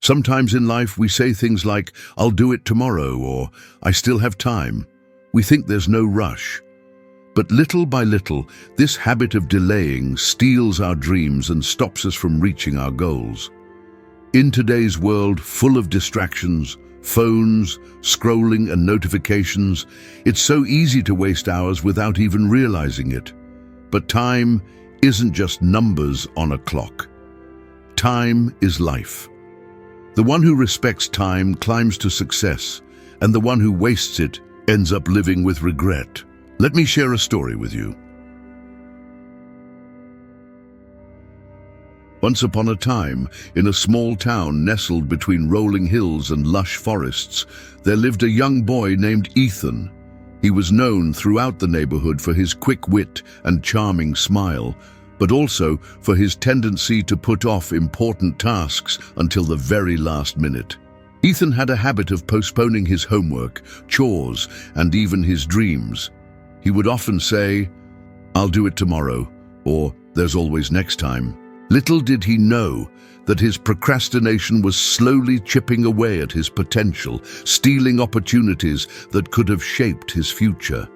Sometimes in life we say things like, "I'll do it tomorrow," or "I still have time." We think there's no rush. But little by little, this habit of delaying steals our dreams and stops us from reaching our goals. In today's world full of distractions, phones, scrolling and notifications, it's so easy to waste hours without even realizing it. But time isn't just numbers on a clock. Time is life. The one who respects time climbs to success, and the one who wastes it ends up living with regret. Let me share a story with you. Once upon a time, in a small town nestled between rolling hills and lush forests, there lived a young boy named Ethan. He was known throughout the neighborhood for his quick wit and charming smile, but also for his tendency to put off important tasks until the very last minute. Ethan had a habit of postponing his homework, chores, and even his dreams. He would often say, "I'll do it tomorrow," or "There's always next time." Little did he know that his procrastination was slowly chipping away at his potential, stealing opportunities that could have shaped his future.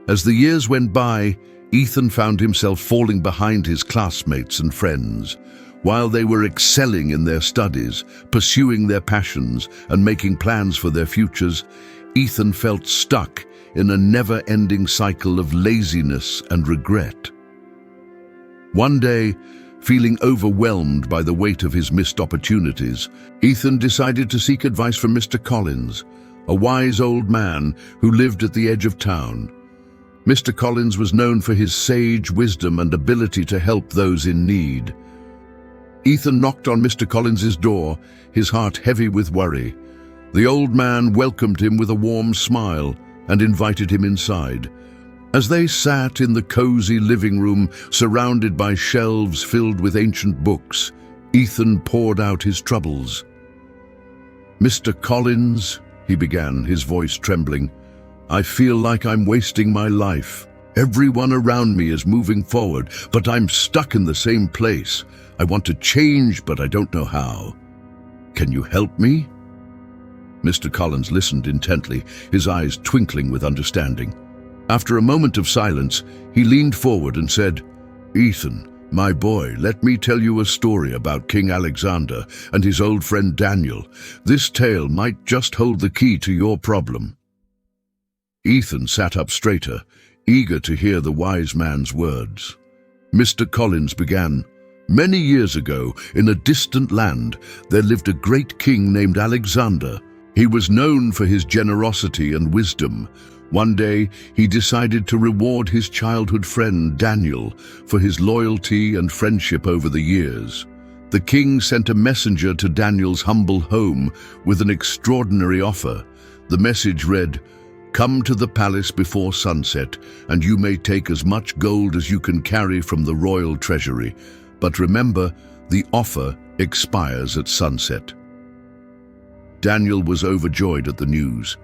As the years went by, Ethan found himself falling behind his classmates and friends. While they were excelling in their studies, pursuing their passions, and making plans for their futures, Ethan felt stuck in a never-ending cycle of laziness and regret. One day, feeling overwhelmed by the weight of his missed opportunities, Ethan decided to seek advice from Mr. Collins, a wise old man who lived at the edge of town. Mr. Collins was known for his sage wisdom and ability to help those in need. Ethan knocked on Mr. Collins's door, his heart heavy with worry. The old man welcomed him with a warm smile and invited him inside. As they sat in the cozy living room, surrounded by shelves filled with ancient books, Ethan poured out his troubles. "Mr. Collins," he began, his voice trembling, "I feel like I'm wasting my life. Everyone around me is moving forward, but I'm stuck in the same place. I want to change, but I don't know how. Can you help me?" Mr. Collins listened intently, his eyes twinkling with understanding. After a moment of silence, he leaned forward and said, "Ethan, my boy, let me tell you a story about King Alexander and his old friend Daniel. This tale might just hold the key to your problem." Ethan sat up straighter, eager to hear the wise man's words. Mr. Collins began, "Many years ago, in a distant land, there lived a great king named Alexander. He was known for his generosity and wisdom. One day, he decided to reward his childhood friend Daniel for his loyalty and friendship over the years. The king sent a messenger to Daniel's humble home with an extraordinary offer. The message read, "Come to the palace before sunset, and you may take as much gold as you can carry from the royal treasury. But remember, the offer expires at sunset." Daniel was overjoyed at the news.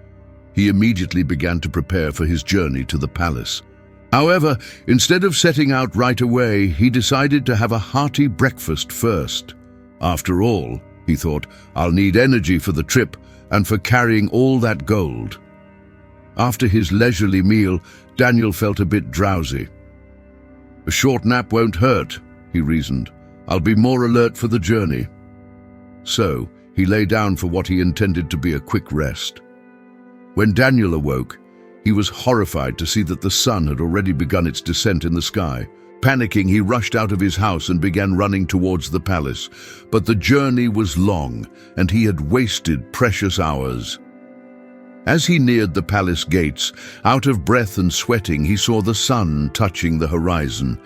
He immediately began to prepare for his journey to the palace. However, instead of setting out right away, he decided to have a hearty breakfast first. After all, he thought, I'll need energy for the trip and for carrying all that gold. After his leisurely meal, Daniel felt a bit drowsy. "A short nap won't hurt," he reasoned. "I'll be more alert for the journey." So, he lay down for what he intended to be a quick rest. When Daniel awoke, he was horrified to see that the sun had already begun its descent in the sky. Panicking, he rushed out of his house and began running towards the palace. But the journey was long, and he had wasted precious hours. As he neared the palace gates, out of breath and sweating, he saw the sun touching the horizon.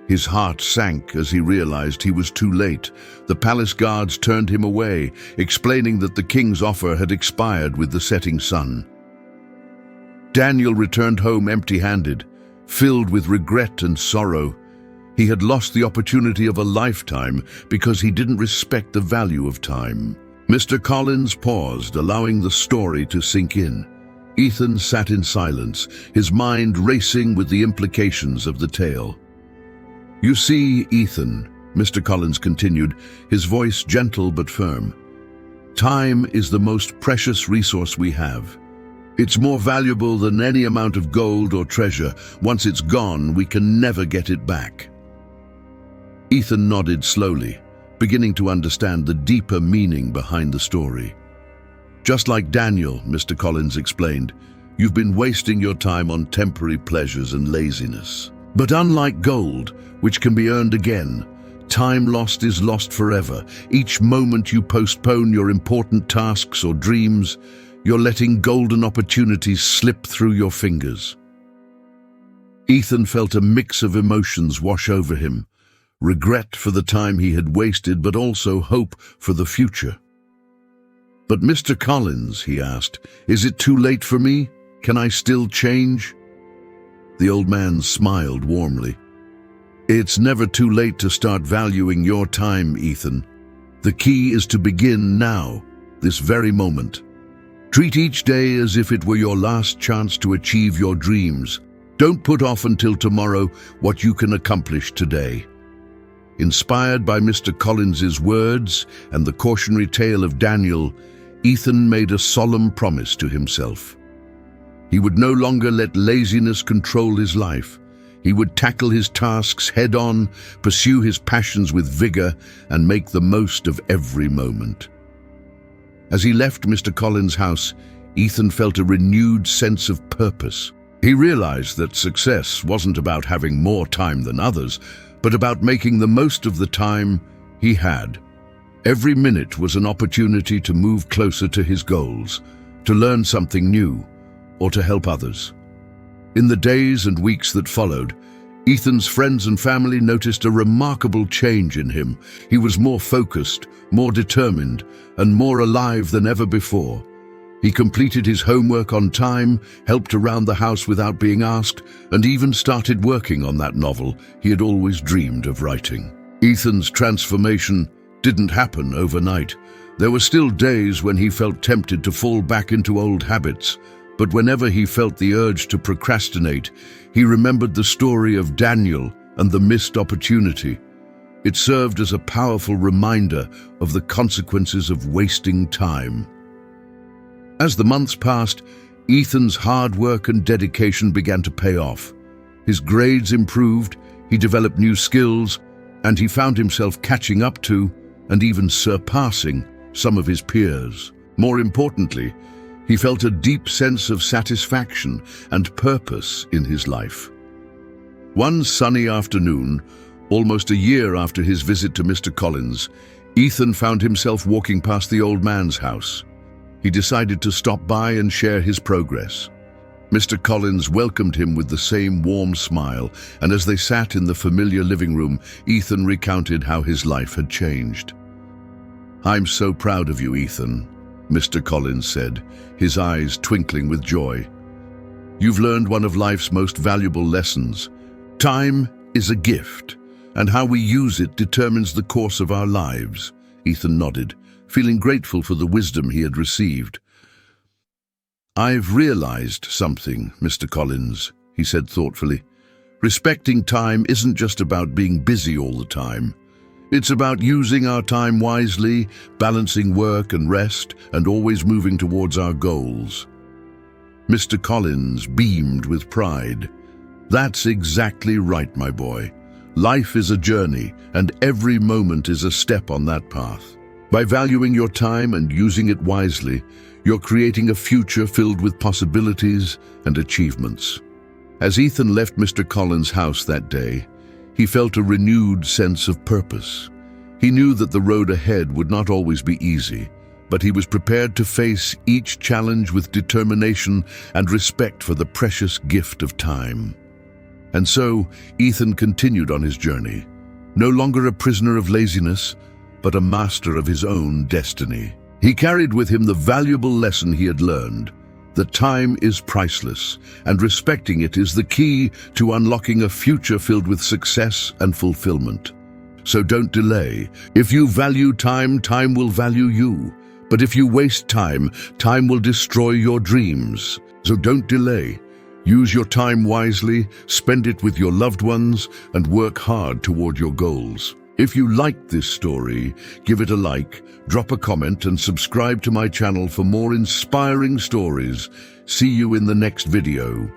His heart sank as he realized he was too late. The palace guards turned him away, explaining that the king's offer had expired with the setting sun. Daniel returned home empty-handed, filled with regret and sorrow. He had lost the opportunity of a lifetime because he didn't respect the value of time. Mr. Collins paused, allowing the story to sink in. Ethan sat in silence, his mind racing with the implications of the tale. "You see, Ethan," Mr. Collins continued, his voice gentle but firm, Time is the most precious resource we have. It's more valuable than any amount of gold or treasure. Once it's gone, we can never get it back. Ethan nodded slowly, beginning to understand the deeper meaning behind the story. Just like Daniel, Mr. Collins explained, you've been wasting your time on temporary pleasures and laziness. But unlike gold, which can be earned again, time lost is lost forever. Each moment you postpone your important tasks or dreams, you're letting golden opportunities slip through your fingers. Ethan felt a mix of emotions wash over him, regret for the time he had wasted, but also hope for the future. "But Mr. Collins," he asked, "is it too late for me? Can I still change?" The old man smiled warmly. "It's never too late to start valuing your time, Ethan. The key is to begin now, this very moment. Treat each day as if it were your last chance to achieve your dreams. Don't put off until tomorrow what you can accomplish today." Inspired by Mr. Collins's words and the cautionary tale of Daniel, Ethan made a solemn promise to himself. He would no longer let laziness control his life. He would tackle his tasks head-on, pursue his passions with vigor, and make the most of every moment. As he left Mr. Collins' house, Ethan felt a renewed sense of purpose. He realized that success wasn't about having more time than others, but about making the most of the time he had. Every minute was an opportunity to move closer to his goals, to learn something new, or to help others. In the days and weeks that followed, Ethan's friends and family noticed a remarkable change in him. He was more focused, more determined, and more alive than ever before. He completed his homework on time, helped around the house without being asked, and even started working on that novel he had always dreamed of writing. Ethan's transformation didn't happen overnight. There were still days when he felt tempted to fall back into old habits, but whenever he felt the urge to procrastinate, he remembered the story of Daniel and the missed opportunity. It served as a powerful reminder of the consequences of wasting time. As the months passed, Ethan's hard work and dedication began to pay off. His grades improved, he developed new skills, and he found himself catching up to and even surpassing some of his peers. More importantly, he felt a deep sense of satisfaction and purpose in his life. One sunny afternoon, almost a year after his visit to Mr. Collins, Ethan found himself walking past the old man's house. He decided to stop by and share his progress. Mr. Collins welcomed him with the same warm smile, and as they sat in the familiar living room, Ethan recounted how his life had changed. "I'm so proud of you, Ethan," Mr. Collins said, his eyes twinkling with joy. "You've learned one of life's most valuable lessons. Time is a gift, and how we use it determines the course of our lives." Ethan nodded, feeling grateful for the wisdom he had received. "I've realized something, Mr. Collins," he said thoughtfully. "Respecting time isn't just about being busy all the time. It's about using our time wisely, balancing work and rest, and always moving towards our goals." Mr. Collins beamed with pride. "That's exactly right, my boy. Life is a journey, and every moment is a step on that path. By valuing your time and using it wisely, you're creating a future filled with possibilities and achievements." As Ethan left Mr. Collins' house that day, he felt a renewed sense of purpose. He knew that the road ahead would not always be easy, but he was prepared to face each challenge with determination and respect for the precious gift of time. And so, Ethan continued on his journey, no longer a prisoner of laziness, but a master of his own destiny. He carried with him the valuable lesson he had learned, that time is priceless, and respecting it is the key to unlocking a future filled with success and fulfillment. So don't delay. If you value time, time will value you. But if you waste time, time will destroy your dreams. So don't delay. Use your time wisely, spend it with your loved ones, and work hard toward your goals. If you liked this story, give it a like, drop a comment and subscribe to my channel for more inspiring stories. See you in the next video.